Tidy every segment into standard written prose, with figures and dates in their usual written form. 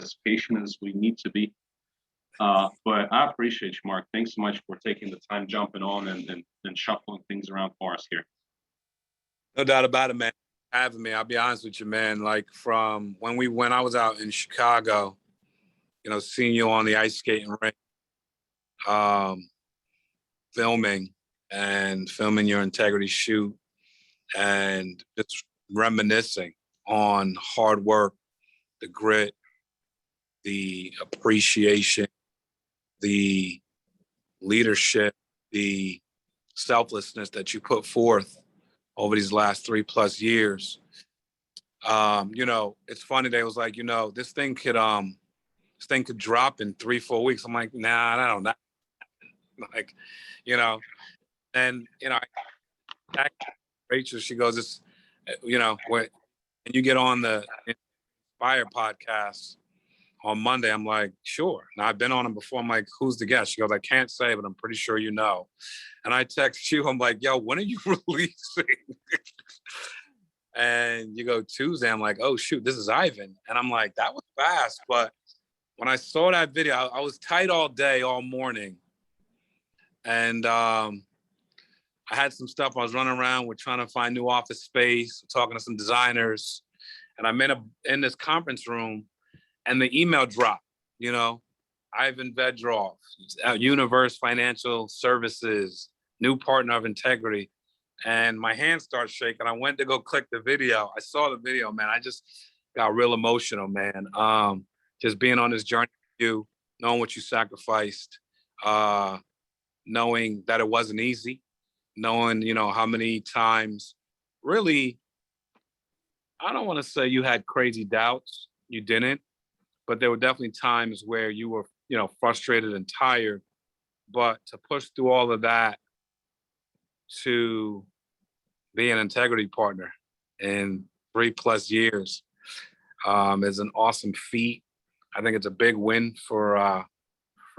as patient as we need to be. But I appreciate you, Mark. Thanks so much for taking the time, jumping on and shuffling things around for us here. No doubt about it, man. Having me, I'll be honest with you, man. Like from when I was out in Chicago, seeing you on the ice skating rink, filming your integrity shoot, and just reminiscing on hard work, the grit, the appreciation, the leadership, the selflessness that you put forth over these last 3+ years. It's funny. They was like, this thing could drop in 3-4 weeks. I'm like, nah, I don't know. Like, and Rachel, she goes, it's, when you get on the Inspire podcast on Monday, I'm like, sure. Now I've been on them before. I'm like, who's the guest? She goes, I can't say, but I'm pretty sure you know. And I text you, I'm like, yo, when are you releasing? And you go, Tuesday. I'm like, oh shoot, this is Ivan. And I'm like, that was fast. But when I saw that video, I was tight all day, all morning. And I had some stuff I was running around with, trying to find new office space, talking to some designers. And I'm in this conference room, and the email dropped, Ivan Vedrov, Universe Financial Services, new partner of Integrity. And my hand starts shaking. I went to go click the video. I saw the video, man. I just got real emotional, man. Just being on this journey with you, knowing what you sacrificed, knowing that it wasn't easy, knowing, how many times, really, I don't want to say you had crazy doubts. You didn't. But there were definitely times where you were, frustrated and tired. But to push through all of that to be an integrity partner in 3+ years is an awesome feat. I think it's a big win for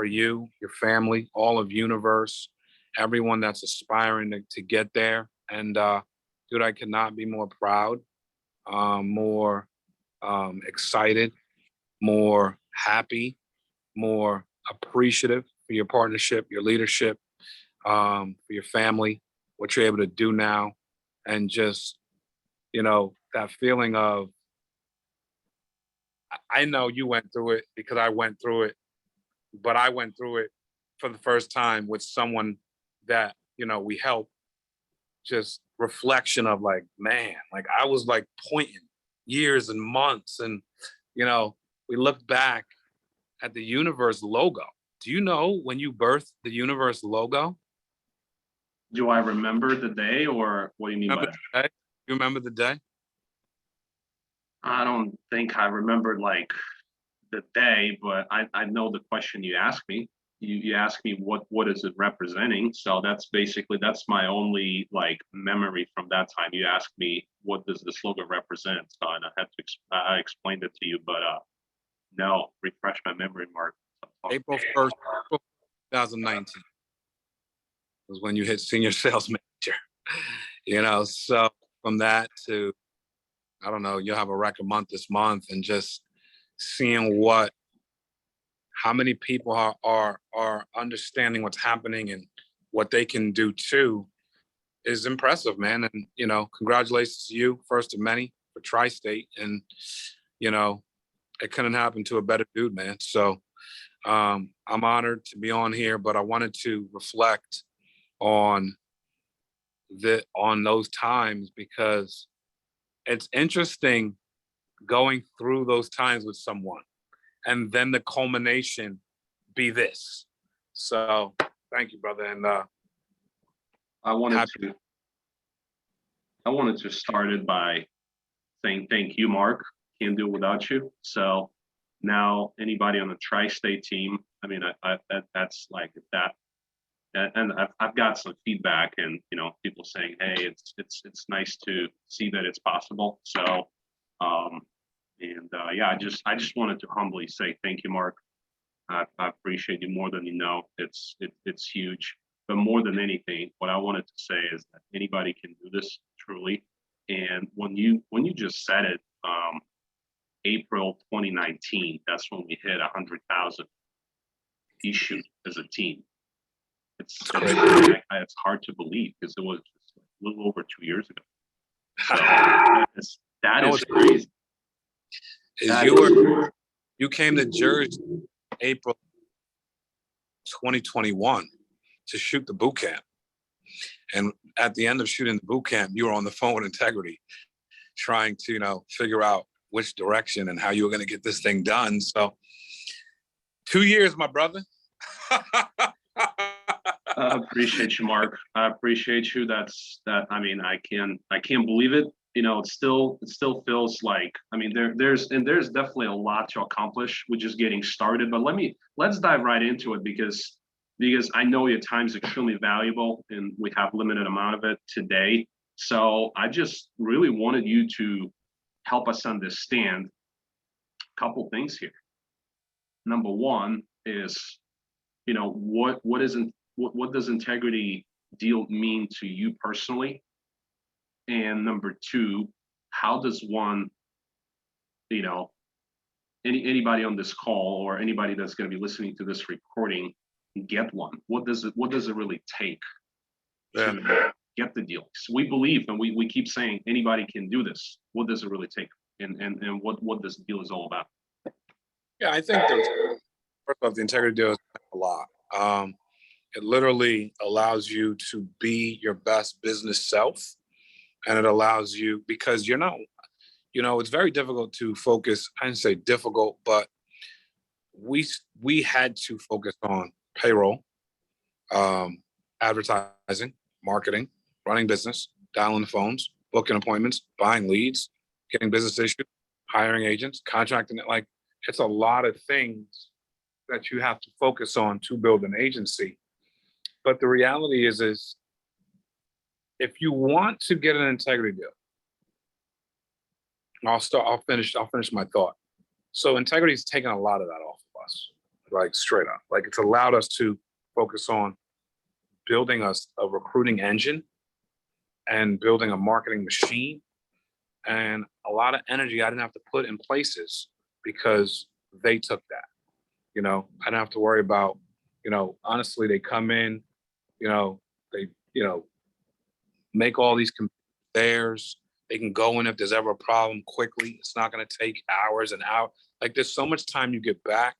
you, your family, all of Universe, everyone that's aspiring to get there. And dude, I could not be more proud, more excited, more happy, more appreciative for your partnership, your leadership, for your family, what you're able to do now. And just, that feeling of, I know you went through it because I went through it, but I went through it for the first time with someone that, we helped. Just reflection of like, man, like I was like pointing years and months, and, we looked back at the Universe logo. Do you know when you birthed the Universe logo? Do I remember the day, or what do you mean by that? You remember the day? I don't think I remembered like the day, but I know the question you asked me. You asked me what is it representing. So that's my only like memory from that time. You asked me what does this logo represent, so and I explained it to you, but no, refresh my memory, Mark. April 1st, 2019 was when you hit senior sales manager. So from that to, I don't know, you'll have a record month this month, and just seeing how many people are understanding what's happening and what they can do too is impressive, man. And, congratulations to you, first of many, for Tri-State. And, it couldn't happen to a better dude, man. So I'm honored to be on here, but I wanted to reflect on those times, because it's interesting going through those times with someone and then the culmination be this. So thank you, brother. And I wanted to start it by saying thank you, Mark. Can't do it without you. So now anybody on the Tri-State team, I mean, that's like that. And I've got some feedback, and people saying, hey, it's nice to see that it's possible. So yeah, I just wanted to humbly say thank you, Mark. I appreciate you more than you know. It's huge. But more than anything, what I wanted to say is that anybody can do this, truly. And when you just said it, April 2019. That's when we hit 100,000 issued as a team. It's hard to believe because it was a little over 2 years ago. So that is crazy. You came to Jersey April 2021 to shoot the boot camp. And at the end of shooting the boot camp, you were on the phone with Integrity trying to, figure out which direction and how you were going to get this thing done. So 2 years, my brother. I appreciate you, Mark. I appreciate you. I mean, I can't believe it. It still feels like, I mean, there's definitely a lot to accomplish. We're just getting started, but let's dive right into it because I know your time is extremely valuable and we have limited amount of it today. So I just really wanted you to help us understand a couple things here. Number one is, what does integrity deal mean to you personally? And number two, how does one, anybody on this call or anybody that's going to be listening to this recording get one? What does it really take to get the deal? So we believe, and we keep saying anybody can do this. What does it really take? And what this deal is all about? Yeah, I think first off, the integrity deal is a lot. It literally allows you to be your best business self. And it allows you, because you're not, it's very difficult to focus. I didn't say difficult, but we had to focus on payroll, advertising, marketing, running business, dialing the phones, booking appointments, buying leads, getting business issues, hiring agents, contracting it. Like, it's a lot of things that you have to focus on to build an agency. But the reality is if you want to get an integrity deal, I'll finish my thought. So integrity is taking a lot of that off of us, like straight up. Like, it's allowed us to focus on building us a recruiting engine and building a marketing machine, and a lot of energy I didn't have to put in places because they took that. I didn't have to worry about, honestly, they come in, they, make all these theirs. They can go in if there's ever a problem quickly. It's not going to take hours and hours. Like, there's so much time you get back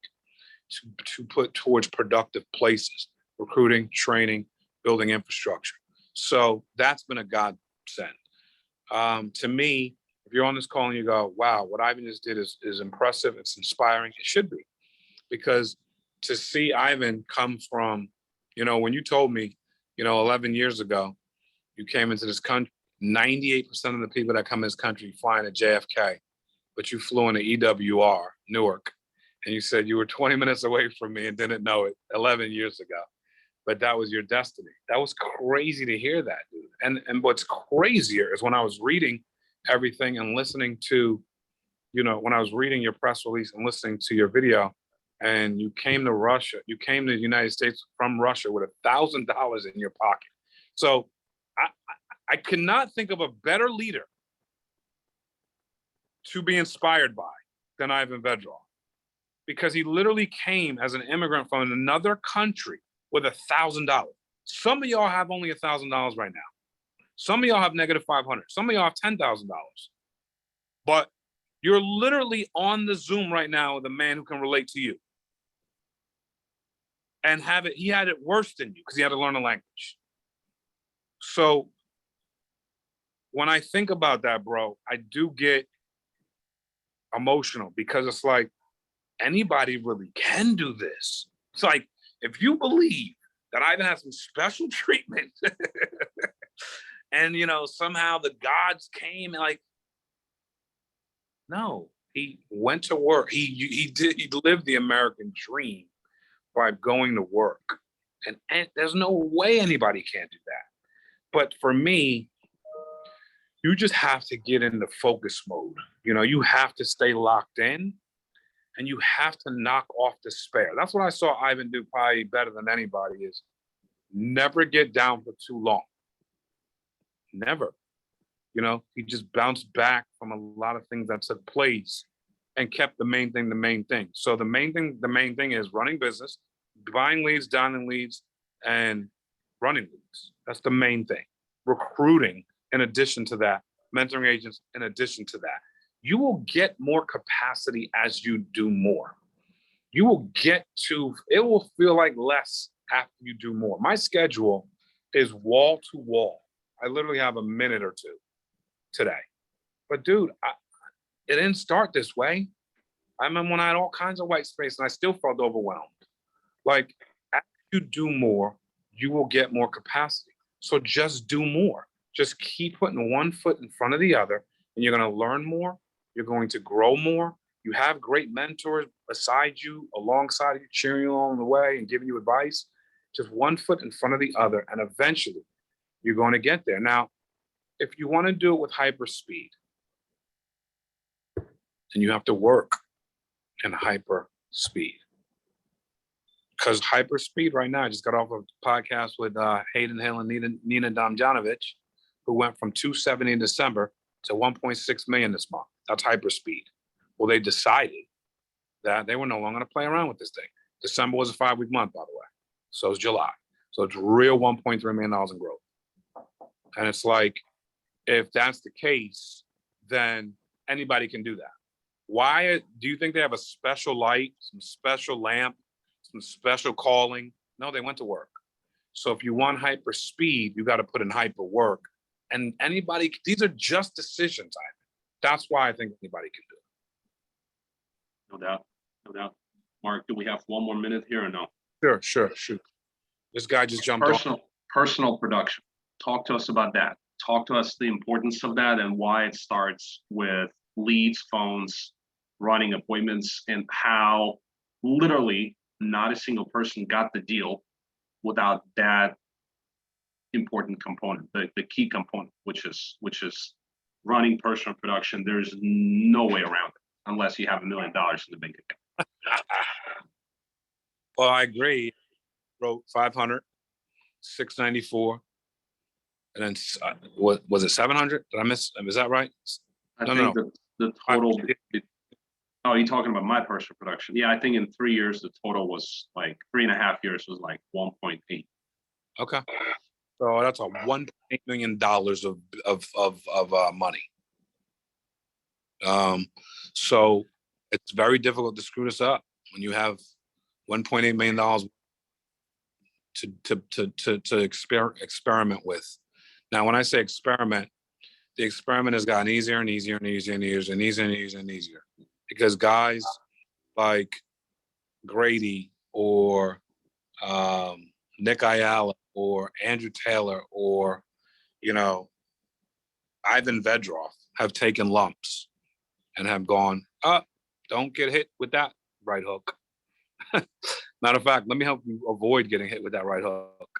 to put towards productive places, recruiting, training, building infrastructure. So that's been a godsend. To me, if you're on this call and you go, wow, what Ivan just did is impressive, it's inspiring, it should be. Because to see Ivan come from, when you told me, 11 years ago, you came into this country, 98% of the people that come in this country flying to JFK, but you flew into EWR, Newark, and you said you were 20 minutes away from me and didn't know it 11 years ago. But that was your destiny. That was crazy to hear that, dude. And what's crazier is when I was reading everything and listening to, when I was reading your press release and listening to your video, and you came to Russia, you came to the United States from Russia with $1,000 in your pocket. So I cannot think of a better leader to be inspired by than Ivan Vedrov, because he literally came as an immigrant from another country with $1,000. Some of y'all have only $1,000 right now. Some of y'all have negative 500. Some of y'all have $10,000. But you're literally on the Zoom right now with a man who can relate to you. And he had it worse than you because he had to learn a language. So when I think about that, bro, I do get emotional because it's like, anybody really can do this. It's like, if you believe that Ivan has some special treatment and, somehow the gods came and no, he went to work. He lived the American dream by going to work. And there's no way anybody can do that. But for me, you just have to get into focus mode. You have to stay locked in and you have to knock off despair. That's what I saw Ivan do probably better than anybody is never get down for too long. Never. He just bounced back from a lot of things that took place and kept the main thing the main thing. So the main thing is running business, buying leads, dialing leads, and running leads. That's the main thing. Recruiting in addition to that, mentoring agents in addition to that. You will get more capacity as you do more. You will it will feel like less after you do more. My schedule is wall to wall. I literally have a minute or two today. But dude, it didn't start this way. I remember when I had all kinds of white space and I still felt overwhelmed. Like, as you do more, you will get more capacity. So just do more. Just keep putting one foot in front of the other, and you're going to learn more. You're going to grow more. You have great mentors beside you, alongside you, cheering you along the way and giving you advice. Just one foot in front of the other, and eventually you're going to get there. Now, if you want to do it with hyper speed, then you have to work in hyper speed. Because hyper speed right now, I just got off a podcast with Hayden Hill and Nina Damjanovic, who went from 270 in December to 1.6 million this month. That's hyper speed. Well, they decided that they were no longer going to play around with this thing. December was a 5-week month, by the way. So is July. So it's real $1.3 million in growth. And it's like, if that's the case, then anybody can do that. Why do you think they have a special light, some special lamp, some special calling? No, they went to work. So if you want hyper speed, you got to put in hyper work. And anybody, these are just decisions, Ivan. That's why I think anybody can do it. No doubt. No doubt. Mark, do we have one more minute here or no? Sure. Shoot. This guy just jumped on. Personal production. Talk to us about that. Talk to us the importance of that and why it starts with leads, phones, running appointments, and how literally not a single person got the deal without that important component, the key component, which is running personal production. There's no way around it unless you have $1 million in the bank account. Well, I agree. Wrote 500, 694, and then what was it, 700? Did I miss? Is that right? No. The total. Oh, you're talking about my personal production? Yeah, I think in 3 years the total was like 3.5 years was like 1.8. Okay, so that's a $1.8 million of money. So it's very difficult to screw this up when you have $1.8 million to experiment with. Now, when I say experiment, the experiment has gotten easier and easier and easier and easier and easier and easier and easier, because guys like Grady or Nick Ayala or Andrew Taylor or, Ivan Vedrov have taken lumps and have gone, don't get hit with that right hook. Matter of fact, let me help you avoid getting hit with that right hook.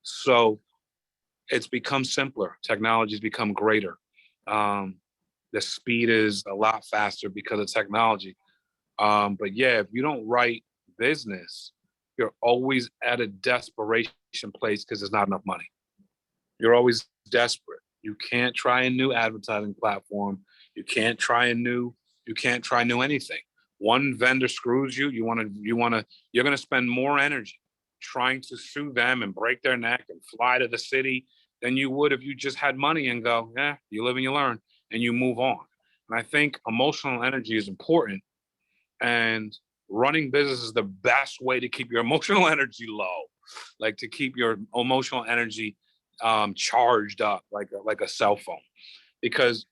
So it's become simpler. Technology's become greater. The speed is a lot faster because of technology. But yeah, if you don't write business, you're always at a desperation place because there's not enough money. You're always desperate. You can't try a new advertising platform. You can't try new anything. One vendor screws you, you're going to spend more energy trying to sue them and break their neck and fly to the city than you would if you just had money and go, you live and you learn, and you move on. And I think emotional energy is important, and running business is the best way to keep your emotional energy low, like to keep your emotional energy charged up like a cell phone, because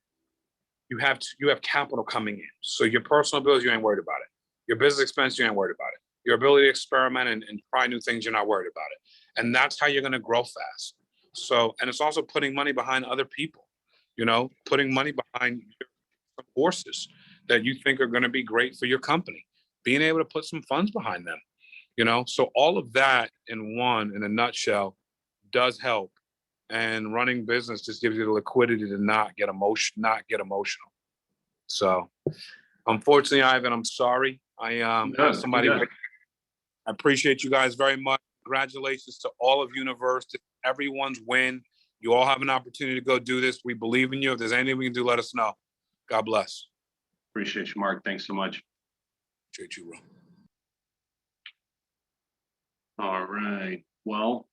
you have capital coming in. So your personal bills, you ain't worried about it. Your business expense, you ain't worried about it. Your ability to experiment and try new things, you're not worried about it. And that's how you're going to grow fast. So, and it's also putting money behind other people, putting money behind some horses that you think are going to be great for your company, being able to put some funds behind them, So all of that in a nutshell does help. And running business just gives you the liquidity to not get emotional. So unfortunately, Ivan, I'm sorry. I appreciate you guys very much. Congratulations to all of Universe, to everyone's win. You all have an opportunity to go do this. We believe in you. If there's anything we can do, let us know. God bless. Appreciate you, Mark. Thanks so much. Appreciate you, bro. All right. Well,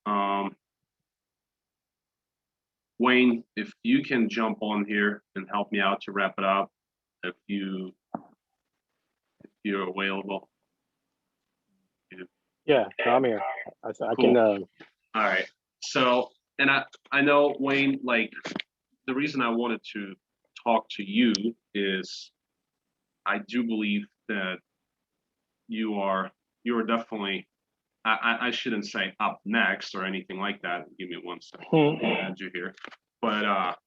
Wayne, if you can jump on here and help me out to wrap it up, if you're available. Yeah, no, I'm here. I Cool. can. All right. So, and I know, Wayne, like, the reason I wanted to talk to you is I do believe that you are definitely, I shouldn't say up next or anything like that. Give me one second. Add you here. But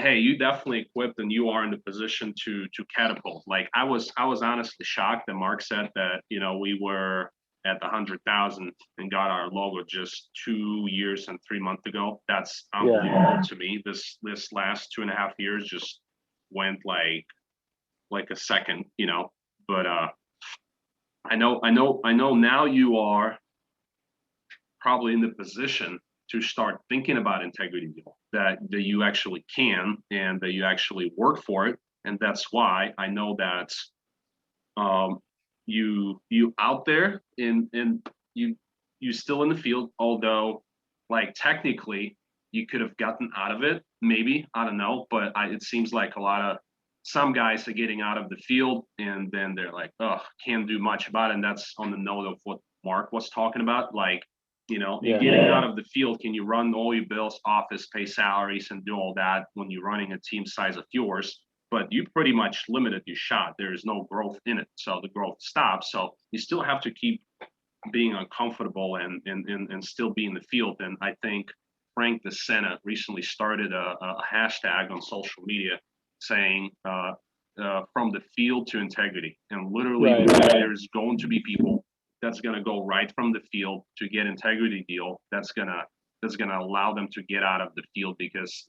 hey, you definitely equipped and you are in the position to catapult. Like I was honestly shocked that Mark said that, you know, we were at the 100,000 and got our logo just 2 years and 3 months ago. That's unbelievable to me. This last 2.5 years just went like a second, you know. But I know now you are probably in the position to start thinking about integrity deal, that you actually can and that you actually work for it. And that's why I know that you out there in you still in the field, although like technically you could have gotten out of it, maybe, I don't know, but it seems like some guys are getting out of the field and then they're like, oh, can't do much about it. And that's on the note of what Mark was talking about. Like, you know, you're getting out of the field. Can you run all your bills, office, pay salaries, and do all that when you're running a team size of yours? But you pretty much limited your shot. There is no growth in it. So the growth stops. So you still have to keep being uncomfortable and still be in the field. And I think Frank the Senate recently started a hashtag on social media saying from the field to integrity. And literally there's going to be people that's going to go right from the field to get integrity deal. That's gonna allow them to get out of the field because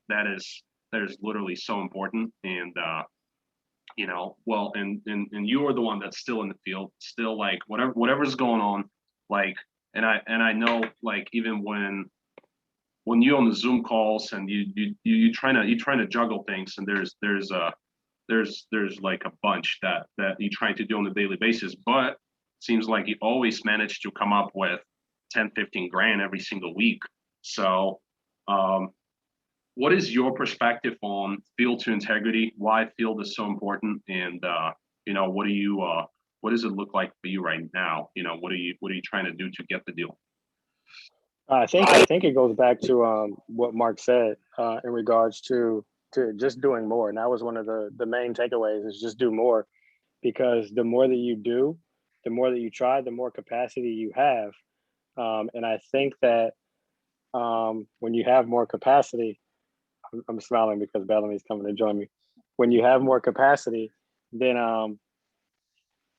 that is literally so important. And you know, well, and you are the one that's still in the field, still like whatever's going on, like, and I know, like, even when you're on the Zoom calls and you trying to juggle things, and there's like a bunch that you're trying to do on a daily basis, but seems like you always manage to come up with 10-15 grand every single week. So what is your perspective on field to integrity? Why field is so important? And you know, what does it look like for you right now? You know, what are you trying to do to get the deal? I think it goes back to what Mark said in regards to just doing more. And that was one of the main takeaways, is just do more, because the more that you do, the more that you try, the more capacity you have. And I think that when you have more capacity, I'm smiling because Bellamy's coming to join me. When you have more capacity, then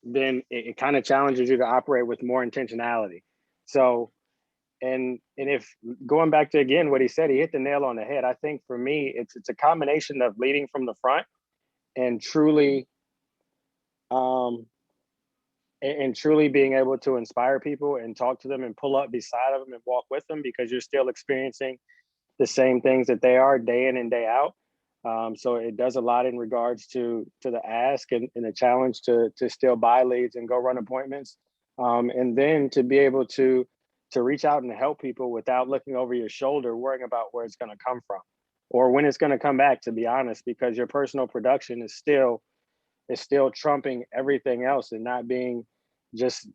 it kind of challenges you to operate with more intentionality. So, and if going back to again what he said, he hit the nail on the head. I think for me, it's a combination of leading from the front and truly being able to inspire people and talk to them and pull up beside them and walk with them, because you're still experiencing the same things that they are day in and day out. So it does a lot in regards to the ask and the challenge to still buy leads and go run appointments. And then to be able to reach out and help people without looking over your shoulder, worrying about where it's going to come from or when it's going to come back, to be honest, because your personal production is still trumping everything else, and not being just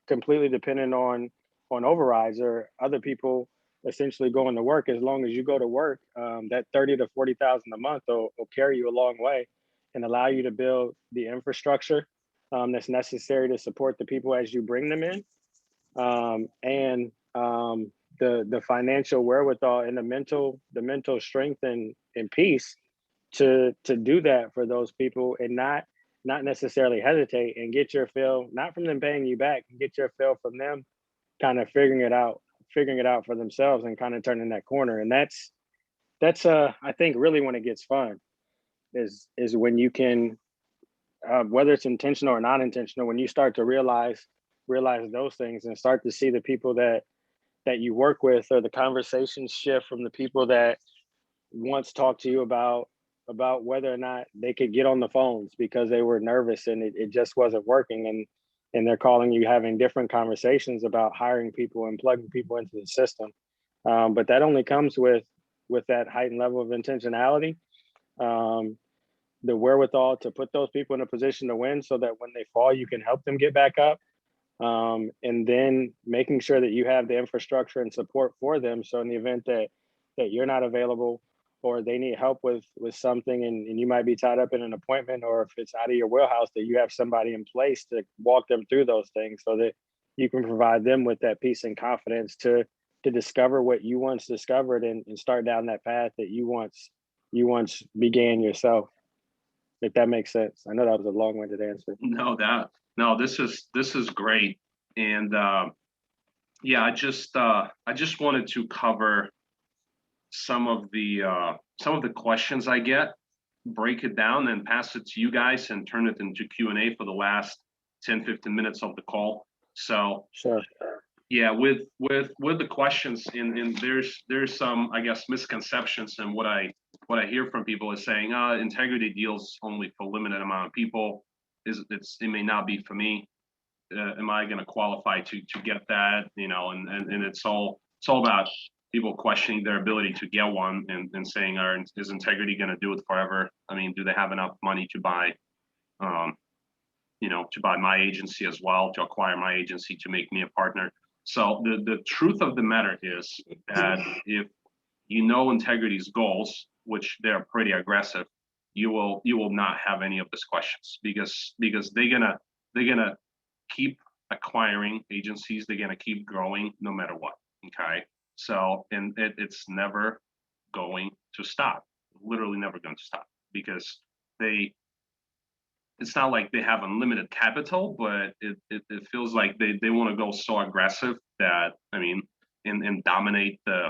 completely dependent on overrides or other people essentially going to work. As long as you go to work, that 30 to 40,000 a month will carry you a long way and allow you to build the infrastructure that's necessary to support the people as you bring them in, and the financial wherewithal and the mental strength and peace to do that for those people, and not necessarily hesitate and get your fill, not from them paying you back, get your fill from them kind of figuring it out for themselves and kind of turning that corner. And that's I think really when it gets fun is when you can, whether it's intentional or not intentional, when you start to realize those things and start to see the people that you work with, or the conversations shift from the people that once talked to you about about whether or not they could get on the phones because they were nervous and it just wasn't working. And they're calling you, having different conversations about hiring people and plugging people into the system. But that only comes with that heightened level of intentionality, um, the wherewithal to put those people in a position to win so that when they fall, you can help them get back up. And then making sure that you have the infrastructure and support for them. So in the event that you're not available or they need help with something and you might be tied up in an appointment, or if it's out of your wheelhouse, that you have somebody in place to walk them through those things so that you can provide them with that peace and confidence to discover what you once discovered and start down that path that you once began yourself. If that makes sense. I know that was a long-winded answer. No, this is great. And yeah, I just wanted to cover some of the questions I get, break it down and pass it to you guys and turn it into Q&A for the last 10-15 minutes of the call. So Sure. yeah, with the questions, and there's some, I guess, misconceptions, and what I hear from people is saying, integrity deals only for limited amount of people. It may not be for me. Am I going to qualify to get that? You know, and it's all about people questioning their ability to get one and saying, is integrity going to do it forever? I mean, do they have enough money to buy, to buy my agency as well, to acquire my agency, to make me a partner? So the truth of the matter is that if you know integrity's goals, which they're pretty aggressive, you will not have any of these questions because they're gonna keep acquiring agencies, they're gonna keep growing no matter what. Okay. So and it's never going to stop, literally never going to stop, because it's not like they have unlimited capital, but it feels like they want to go so aggressive that, I mean, and dominate the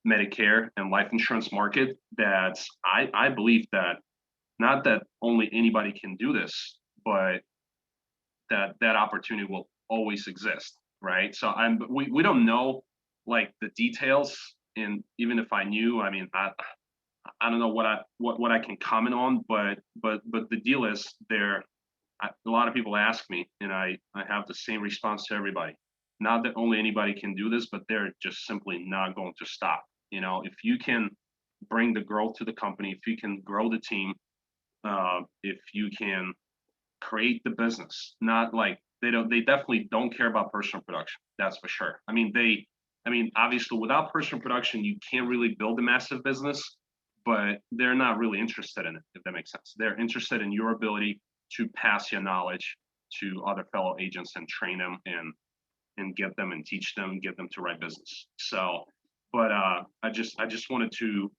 Medicare and life insurance market, that I believe that not that only anybody can do this, but that opportunity will always exist, right? So we don't know like the details, and even if I knew, I mean, I don't know what I can comment on, but the deal is there. A lot of people ask me, and I have the same response to everybody. Not that only anybody can do this, but they're just simply not going to stop. You know, if you can bring the growth to the company, if you can grow the team, if you can create the business, not like they definitely don't care about personal production. That's for sure. I mean, obviously without personal production, you can't really build a massive business, but they're not really interested in it, if that makes sense. They're interested in your ability to pass your knowledge to other fellow agents and train them and get them and teach them, get them to write business. So, but I just wanted to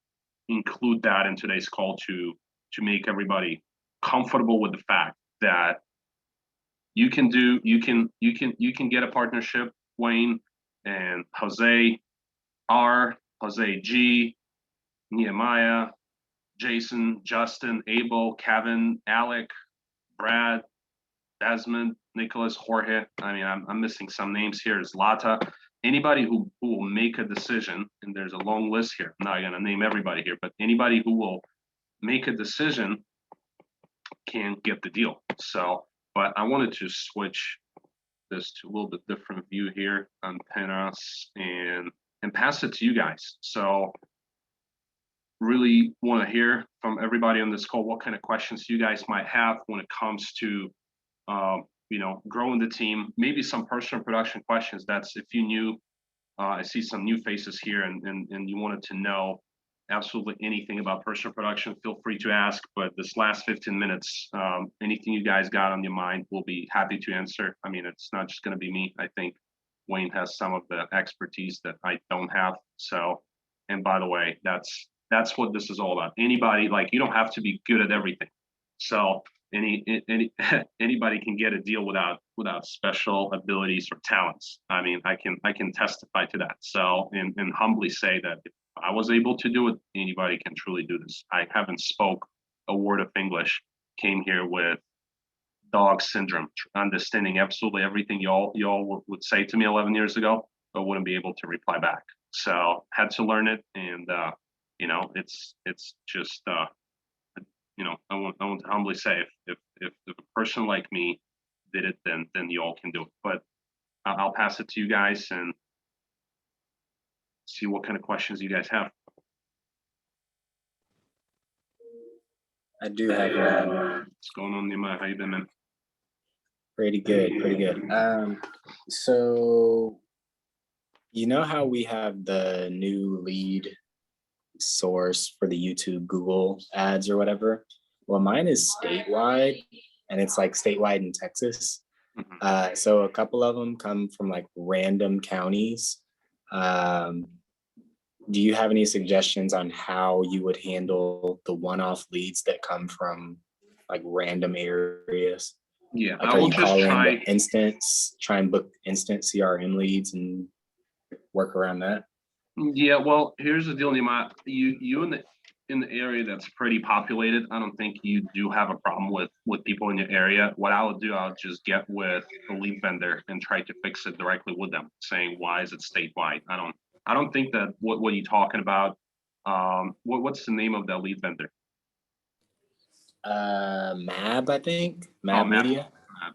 include that in today's call to make everybody comfortable with the fact that you can get a partnership, Wayne and Jose R, Jose G, Nehemiah, Jason, Justin, Abel, Kevin, Alec, Brad, Desmond, Nicholas, Jorge. I mean, I'm missing some names here. Zlata. Anybody who will make a decision, and there's a long list here. I'm not going to name everybody here, but anybody who will make a decision can get the deal. So, but I wanted to switch this to a little bit different view here on Penas and pass it to you guys. So really want to hear from everybody on this call what kind of questions you guys might have when it comes to growing the team. Maybe some personal production questions. That's if you knew. I see some new faces here, and you wanted to know absolutely anything about personal production. Feel free to ask. But this last 15 minutes, anything you guys got on your mind, we'll be happy to answer. I mean, it's not just going to be me. I think Wayne has some of the expertise that I don't have. So, and by the way, that's what this is all about. Anybody, like, you don't have to be good at everything. So anybody can get a deal without special abilities or talents. I mean, I can testify to that. So and humbly say that if I was able to do it, anybody can truly do this. I haven't spoke a word of English, came here with dog syndrome, understanding absolutely everything y'all would say to me 11 years ago, but wouldn't be able to reply back. So had to learn it, and it's just I want to humbly say if a person like me did it, then you all can do it. But I'll pass it to you guys and see what kind of questions you guys have. I do have one. What's going on, Nehemiah? How you been, man? Pretty good, pretty good. So you know how we have the new lead source for the YouTube, Google ads or whatever? Well, mine is statewide, and it's like statewide in Texas. So a couple of them come from like random counties. Do you have any suggestions on how you would handle the one-off leads that come from like random areas? Yeah, Like, I are will you just calling try. the instance, try and book instant CRM leads and work around that? Yeah, well, here's the deal, Nehemiah. You in the area that's pretty populated. I don't think you do have a problem with people in your area. What I would do, I'll just get with a lead vendor and try to fix it directly with them, saying why is it statewide? I don't think that what are you talking about? What's the name of that lead vendor? MAB, I think. Oh, MAB Media.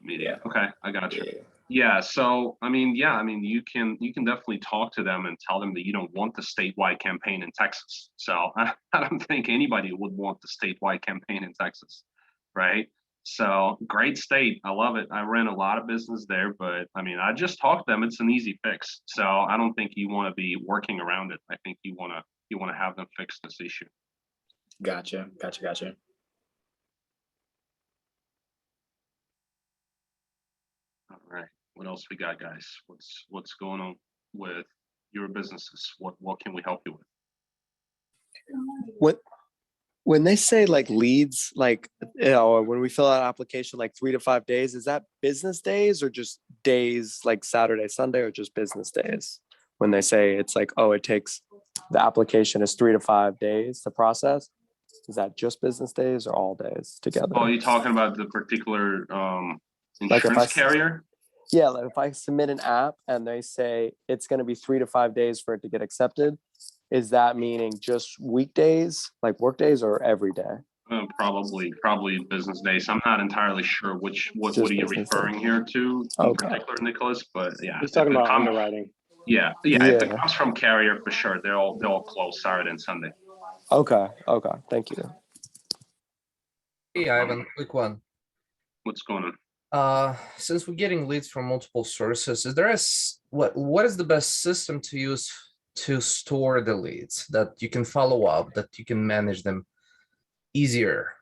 Media. Okay, I got you. Yeah. Yeah, so I mean, you can definitely talk to them and tell them that you don't want the statewide campaign in Texas. So I don't think anybody would want the statewide campaign in Texas, right? So great state, I love it. I ran a lot of business there, but I mean, I just talked to them. It's an easy fix. So I don't think you want to be working around it. I think you want to have them fix this issue. Gotcha. All right. What else we got, guys? What's going on with your businesses? What can we help you with? What when they say like leads, like when we fill out an application, like 3 to 5 days, is that business days or just days like Saturday, Sunday, or just business days? When they say it's like, oh, it takes the application is 3 to 5 days to process, is that just business days or all days together? Oh, you're talking about the particular Like if insurance carrier? Yeah, like if I submit an app and they say it's going to be 3 to 5 days for it to get accepted, is that meaning just weekdays, like work days, or every day? Probably business days. I'm not entirely sure what Just are you business referring here to in Okay. particular, Nicholas, but yeah. He's talking about underwriting. Yeah. If it comes from carrier, for sure, they'll close Saturday and Sunday. Okay. Thank you. Hey, Ivan, quick one. What's going on? Since we're getting leads from multiple sources, is there what is the best system to use to store the leads that you can follow up, that you can manage them easier?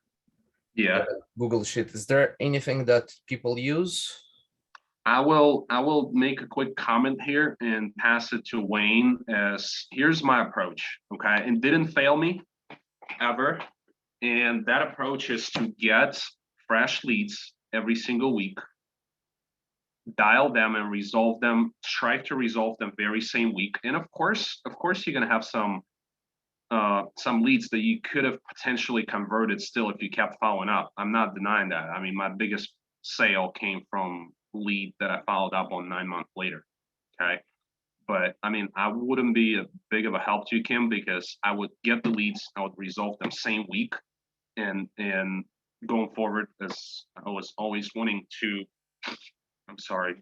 Yeah. Google Sheet. Is there anything that people use? I will make a quick comment here and pass it to Wayne as here's my approach. Okay. It didn't fail me ever. And that approach is to get fresh leads every single week, dial them and resolve them, strive to resolve them very same week. And of course, you're gonna have some leads that you could have potentially converted still if you kept following up. I'm not denying that. I mean, my biggest sale came from lead that I followed up on 9 months later. Okay. But I mean, I wouldn't be a big of a help to you, Kim, because I would get the leads, I would resolve them same week. And going forward, as I was always wanting to,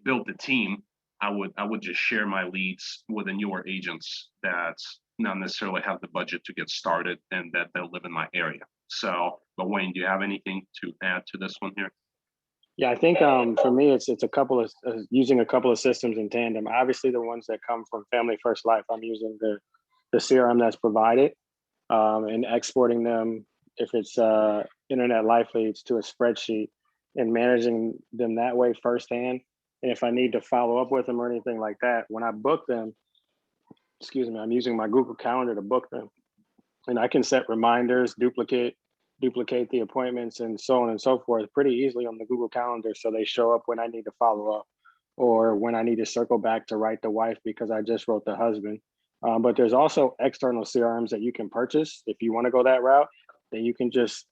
build the team, I would just share my leads with the newer agents that not necessarily have the budget to get started and that they'll live in my area. So, but Wayne, do you have anything to add to this one here? Yeah, I think for me, it's a couple of using a couple of systems in tandem. Obviously, the ones that come from Family First Life, I'm using the CRM that's provided and exporting them, if it's internet life leads, to a spreadsheet and managing them that way firsthand. And if I need to follow up with them or anything like that, when I book them, I'm using my Google Calendar to book them. And I can set reminders, duplicate the appointments, and so on and so forth pretty easily on the Google Calendar, so they show up when I need to follow up or when I need to circle back to write the wife because I just wrote the husband. But there's also external CRMs that you can purchase if you want to go that route, that you can just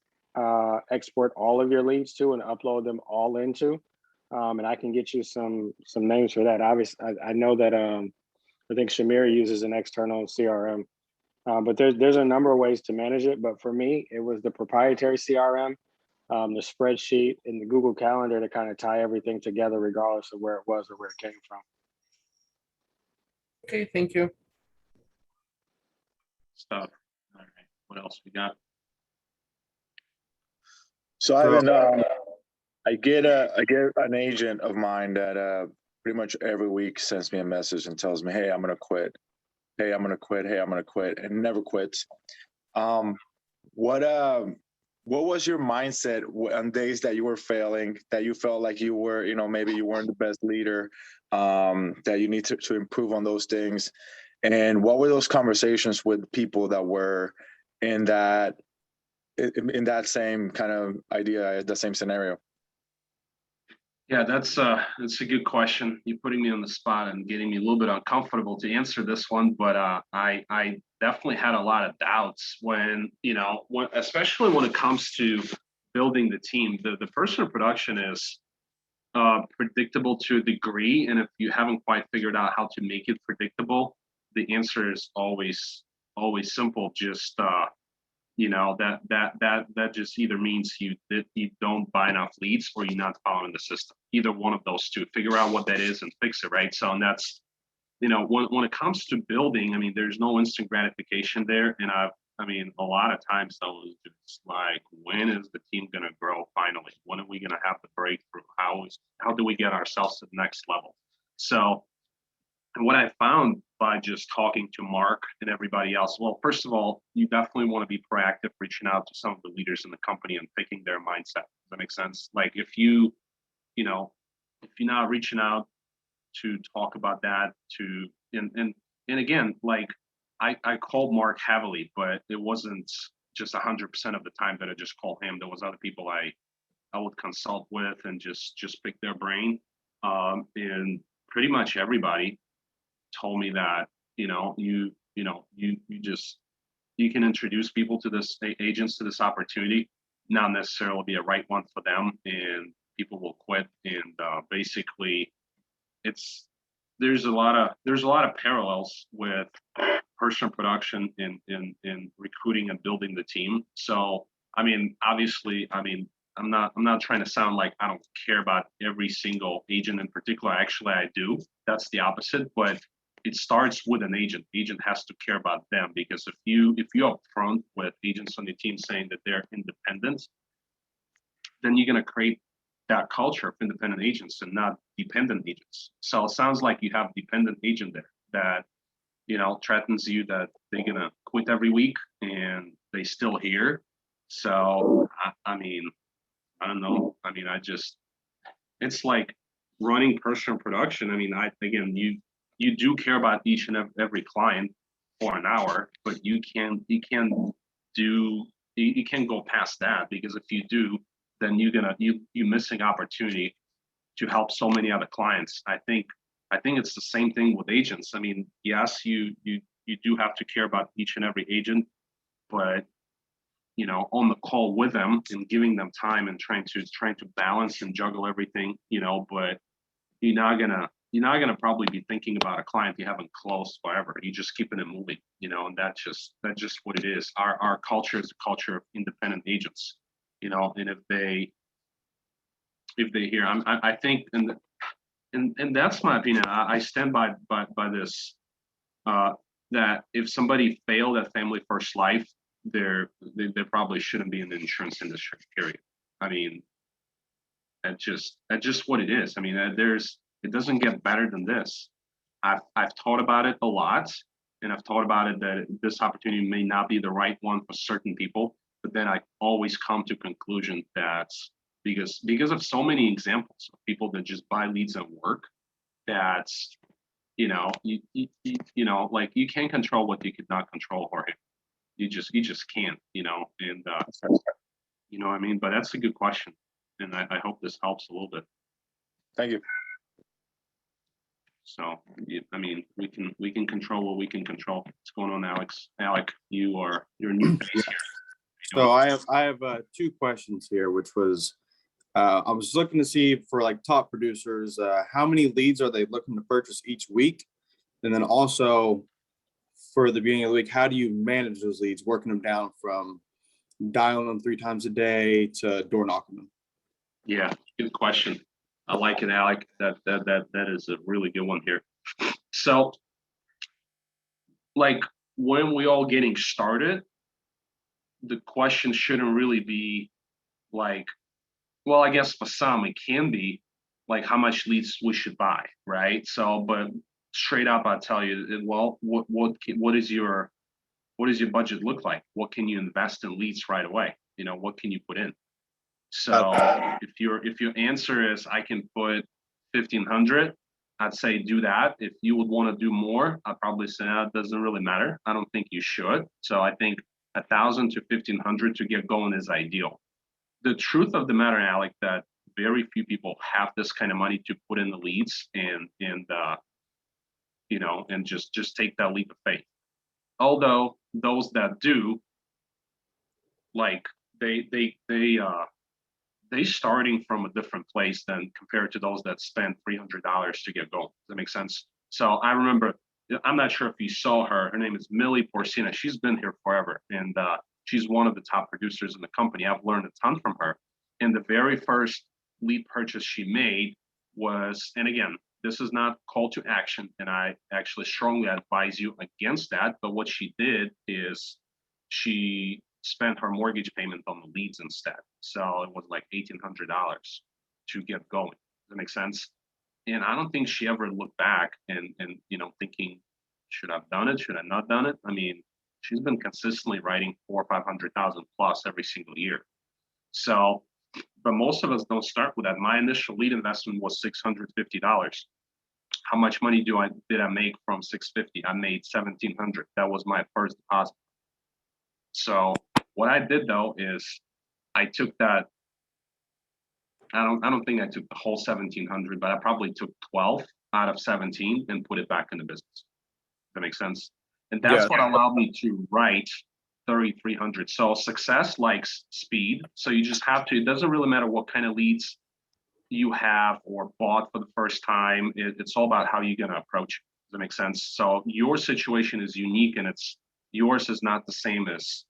export all of your leads to and upload them all into. And I can get you some names for that. Obviously, I know that I think Shamir uses an external CRM But there's a number of ways to manage it. But for me, it was the proprietary CRM, the spreadsheet, and the Google Calendar to kind of tie everything together, regardless of where it was or where it came from. Okay, thank you. Stuff. All right. What else we got? So I get an agent of mine that pretty much every week sends me a message and tells me, "Hey, I'm gonna quit. Hey, I'm gonna quit. Hey, I'm gonna quit," and never quits. What was your mindset on days that you were failing, that you felt like you were, maybe you weren't the best leader, that you need to improve on those things, and what were those conversations with people that were in that same kind of idea, the same scenario? Yeah, that's a good question. You're putting me on the spot and getting me a little bit uncomfortable to answer this one, but I definitely had a lot of doubts when, especially when it comes to building the team. The personal production is predictable to a degree, and if you haven't quite figured out how to make it predictable, the answer is always simple. Just that just either means you don't buy enough leads or you're not following the system. Either one of those two. Figure out what that is and fix it, right? So, and that's, when it comes to building, I mean, there's no instant gratification there. And a lot of times I was just like, when is the team gonna grow finally? When are we gonna have the breakthrough? How do we get ourselves to the next level? So, and what I found by just talking to Mark and everybody else, well, first of all, you definitely want to be proactive, reaching out to some of the leaders in the company and picking their mindset. Does that make sense? Like if you're not reaching out to talk about that, and again, like I called Mark heavily, but it wasn't just 100% of the time that I just called him. There was other people I would consult with and just pick their brain. And pretty much everybody told me that you can introduce people to this agents to this opportunity, not necessarily be a right one for them, and people will quit. And basically, there's a lot of parallels with personal production in recruiting and building the team. So I mean, obviously, I'm not trying to sound like I don't care about every single agent in particular. Actually, I do. That's the opposite, but it starts with an agent. The agent has to care about them, because if you're upfront with agents on your team saying that they're independent, then you're going to create that culture of independent agents and not dependent agents. So it sounds like you have dependent agent there that threatens you that they're going to quit every week and they still here. So I don't know. It's like running personal production. You do care about each and every client for an hour, but you can't go past that, because if you do, then you're missing opportunity to help so many other clients. I think it's the same thing with agents. I mean, yes, you do have to care about each and every agent, but on the call with them and giving them time and trying to balance and juggle everything, but you're not gonna probably be thinking about a client you haven't closed forever. You're just keeping it moving, and that's just what it is. Our culture is a culture of independent agents, and if they hear, I think, and that's my opinion. I stand by this, that if somebody failed at Family First Life, they probably shouldn't be in the insurance industry, period. I mean, that's just what it is. I mean, it doesn't get better than this. I've thought about it a lot, and I've thought about it that this opportunity may not be the right one for certain people, but then I always come to conclusion that because of so many examples of people that just buy leads and work, that you like you can't control what you could not control, Jorge. You just can't, and what I mean. But that's a good question, and I hope this helps a little bit. Thank you. So, we can control what we can control. What's going on, Alex? Alec, you're new face here. So I have 2 questions here, which was, I was looking to see for like top producers, how many leads are they looking to purchase each week? And then also for the beginning of the week, how do you manage those leads, working them down from dialing them 3 times a day to door knocking them? Yeah, good question. I like it, Alec. That is a really good one here. So, like when we all getting started, the question shouldn't really be like, well, I guess for some it can be like how much leads we should buy, right? So, but straight up, I tell you, well, what is your budget look like? What can you invest in leads right away? You know, what can you put in? So if your answer is I can put 1,500, I'd say do that. If you would want to do more, I'd probably say it doesn't really matter. I don't think you should. So I think 1,000 to 1,500 to get going is ideal. The truth of the matter, Alec, that very few people have this kind of money to put in the leads and you know, and just take that leap of faith. Although those that do, like they starting from a different place than compared to those that spend $300 to get going. Does that make sense? So I remember, I'm not sure if you saw her. Her name is Millie Porcina. She's been here forever, and she's one of the top producers in the company. I've learned a ton from her. And the very first lead purchase she made was, and again, this is not call to action, and I actually strongly advise you against that. But what she did is she spent her mortgage payment on the leads instead. So it was like $1,800 to get going. Does that make sense? And I don't think she ever looked back and you know, thinking, should I've done it? Should I not done it? I mean, she's been consistently writing 400,000 or 500,000 plus every single year. So, but most of us don't start with that. My initial lead investment was $650. How much money did I make from 650? I made 1,700. That was my first deposit. So what I did though is I took that. I don't think I took the whole 1,700, but I probably took 12 out of 17 and put it back in the business. Does that make sense? And that's what allowed me to write 3,300. So success likes speed. So you just have to. It doesn't really matter what kind of leads you have or bought for the first time. It's all about how you're going to approach it. Does that make sense? So your situation is unique, and yours is not the same as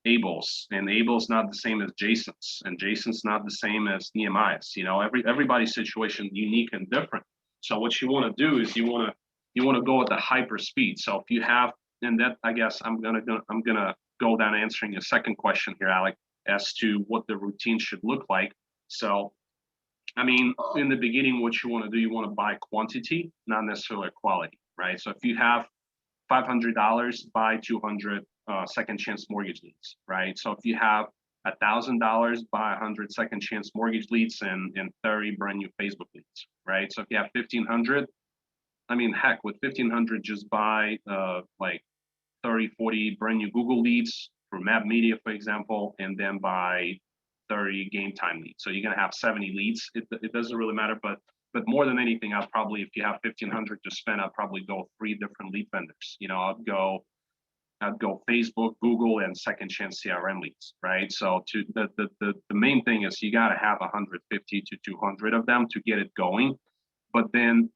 Abel's, and Abel's not the same as Jason's, and Jason's not the same as Nehemiah's. You know, everybody's situation unique and different. So what you want to do is you want to go at the hyper speed. So if you have, and that, I guess I'm gonna go down answering your second question here, Alec, as to what the routine should look like. So I mean, in the beginning, what you want to do, you want to buy quantity, not necessarily quality, right? So if you have $500, buy 200 second chance mortgage leads, right? So if you have $1,000, buy 100 second chance mortgage leads and 30 brand new Facebook leads, right? So if you have 1,500, I mean, heck, with 1,500, just buy like 30, 40 brand new Google leads for Marc Meade, for example, and then buy 30 game time leads. So you're gonna have 70 leads. It doesn't really matter, but more than anything, I'll probably, if you have 1,500 to spend, I'll probably go 3 different lead vendors. You know, I'd go Facebook, Google, and second chance CRM leads, right? So to the main thing is you gotta have 150 to 200 of them to get it going. But then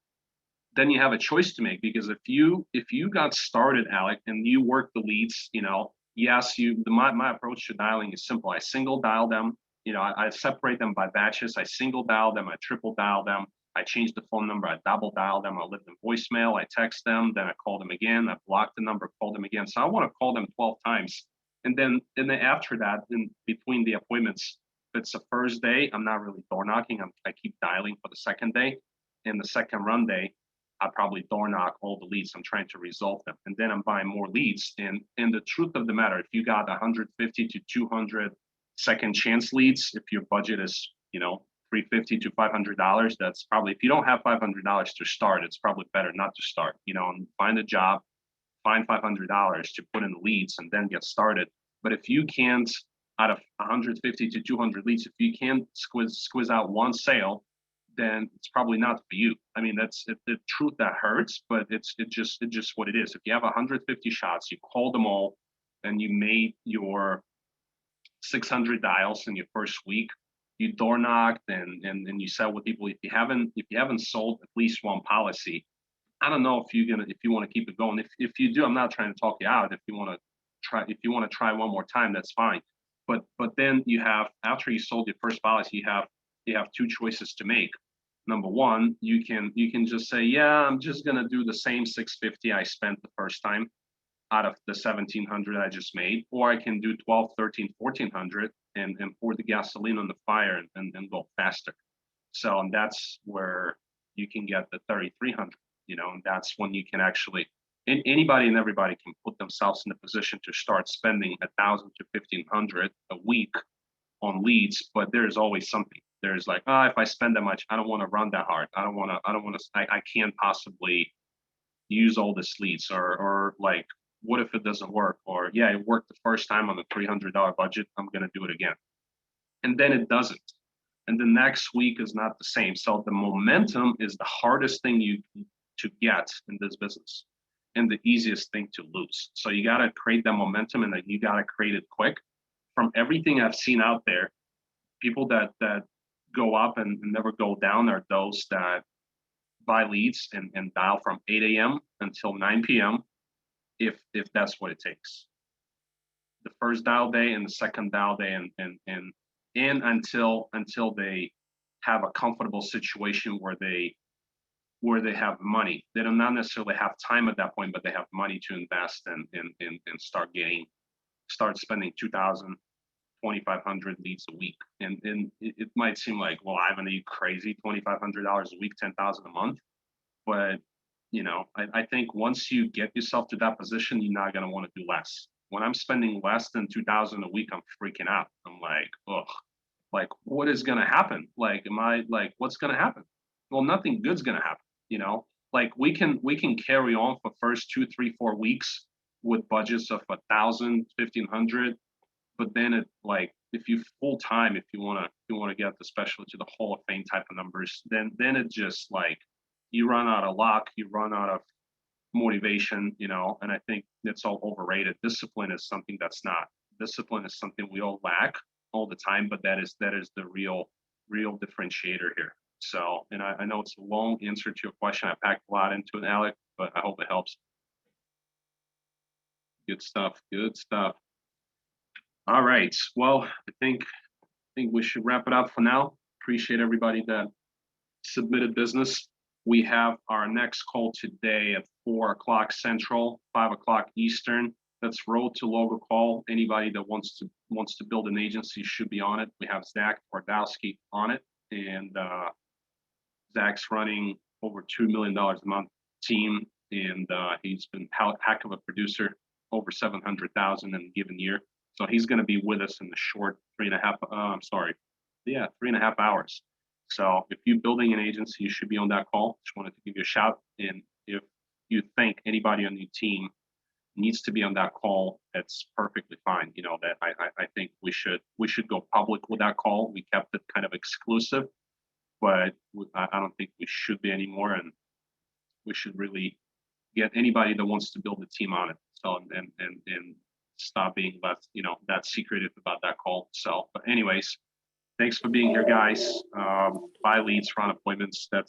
you have a choice to make, because if you got started, Alec, and you work the leads, you know, yes, my approach to dialing is simple. I single dial them. You know, I separate them by batches. I single dial them. I triple dial them. I change the phone number. I double dial them. I leave them voicemail. I text them. Then I call them again. I block the number. Call them again. So I want to call them 12 times. And then after that, in between the appointments, if it's the first day, I'm not really door knocking. I keep dialing for the second day. And the second run day, I probably door knock all the leads. I'm trying to resolve them, and then I'm buying more leads. And the truth of the matter, if you got 150 to 200 second chance leads, if your budget is, you know, $350 to $500, that's probably, if you don't have $500 to start, it's probably better not to start. You know, and find a job, find $500 to put in the leads, and then get started. But if you can't, out of 150 to 200 leads, if you can't squeeze out one sale, then it's probably not for you. I mean, that's the truth that hurts, but it's just what it is. If you have 150 shots, you called them all, and you made your 600 dials in your first week, you door knocked and you sell with people. If you haven't sold at least one policy, I don't know if you want to keep it going. If you do, I'm not trying to talk you out. If you want to try one more time, that's fine. But then you have, after you sold your first policy, you have two choices to make. Number one, you can just say, yeah, I'm just gonna do the same 650 I spent the first time out of the 1700 I just made, or I can do 12, 13, 1400 and pour the gasoline on the fire and go faster. So, and that's where you can get the 3300, and that's when you can actually, and anybody and everybody can put themselves in a position to start spending 1,000 to 1,500 a week on leads, but there's always something. There's like, if I spend that much, I don't want to run that hard. I can't possibly use all this leads, or like, what if it doesn't work? Or yeah, it worked the first time on a $300 budget. I'm going to do it again. And then it doesn't. And the next week is not the same. So the momentum is the hardest thing to get in this business and the easiest thing to lose. So you got to create that momentum, and then you got to create it quick. From everything I've seen out there, people that go up and never go down are those that buy leads and dial from 8 a.m. until 9 p.m. if that's what it takes. The first dial day and the second dial day, and until they have a comfortable situation where they have money. They do not necessarily have time at that point, but they have money to invest and start spending 2,000, 2,500 leads a week. And it might seem like, well, Ivan, are you crazy? $2,500 a week, 10,000 a month. But I think once you get yourself to that position, you're not gonna want to do less. When I'm spending less than 2,000 a week, I'm freaking out. I'm like, ugh, like what is gonna happen? Like, am I like, what's gonna happen? Well, nothing good's gonna happen. Like we can carry on for first 2, 3, 4 weeks with budgets of 1,000, 1,500, but then it, like, if you full time, if you wanna get especially to the Hall of Fame type of numbers, then it just like you run out of luck, you run out of motivation, and I think it's all overrated. Discipline is something that's not. Discipline is something we all lack all the time, but that is the real differentiator here. So, and I know it's a long answer to your question. I packed a lot into it, Alec, but I hope it helps. Good stuff. Good stuff. All right. Well, I think we should wrap it up for now. Appreciate everybody that submitted business. We have our next call today at 4 o'clock Central, 5 o'clock Eastern. That's Road to Logo call. Anybody that wants to build an agency should be on it. We have Zach Twardowski on it, and Zach's running over $2 million a month team, and he's been heck of a producer, over 700,000 in a given year. So he's going to be with us in the short 3.5 hours. So if you're building an agency, you should be on that call. Just wanted to give you a shout. And if you think anybody on your team needs to be on that call, that's perfectly fine. That I think we should go public with that call. We kept it kind of exclusive, but I don't think we should be anymore. And we should really get anybody that wants to build a team on it. So and stop being left, that secretive about that call. So, but anyways, thanks for being here, guys. Buy leads, run appointments. That's